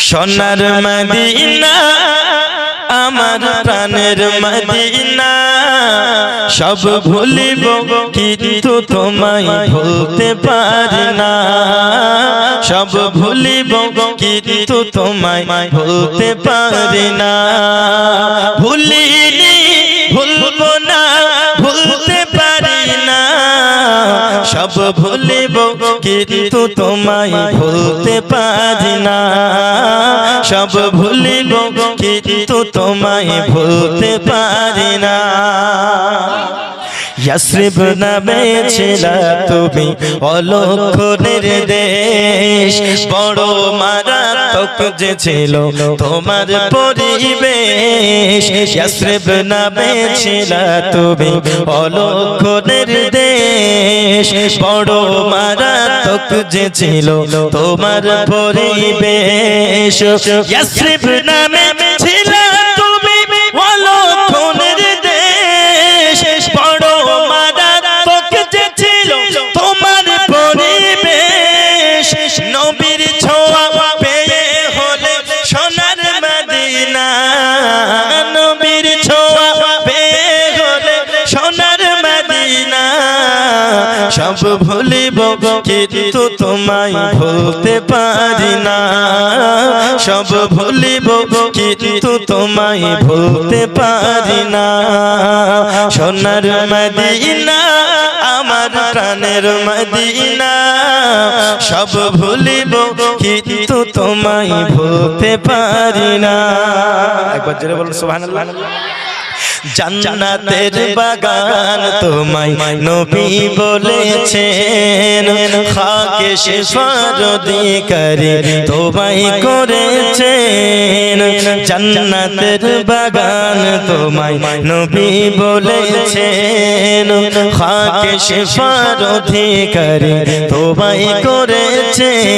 সোনার মদিনা আমার প্রাণের মদিনা সব ভুলিব কিন্তু তোমায় ভুলতে পারি না সব ভুলিব কিন্তু তোমায় ভুলতে পারি না ভুলিনি ভুলবো না ভুলতে পারি না সব ভুলিব কিন্তু তোমায় ভুলতে পারি না সব ভুলিব কিন্তু তোমায় ভুলতে পারি না ইয়াসরিব নামে ছিলা তুমি অলক্ষণের দেশ বড় মারাত্মক যে ছিল তোমার পরিবেশ ইয়াসরিব নামে ছিলা তুমি অলক্ষণের দেশ বড় মারাত্মক যে ছিল তোমার পরিবেশ ইয়াসরিব নামে ছিলা তুমি অলক্ষণের দেশ বড় নবীর ছোঁয়া পেয়ে হলে সোনার মদিনা নবীর ছোঁয়া পেয়ে হলে সোনার মদিনা সব ভুলিব কিন্তু তোমায় ভুলতে পারি না সব ভুলিব কিন্তু তোমায় ভুলতে পারি না সোনার মদিনা আমার প্রাণের মদিনা সব ভুলিব কিন্তু তোমায় ভুলতে পারি না একবার জোরে বলুন সুবহানাল্লাহ জান্নাতের বাগান তোমায় নবী বলেছেন খাকে শিফার অধিকারী তোমায় করেছেন জান্নাতের বাগান তোমায় নবী বলেছেন খাকে শিফার অধিকারী তোমায় করেছেন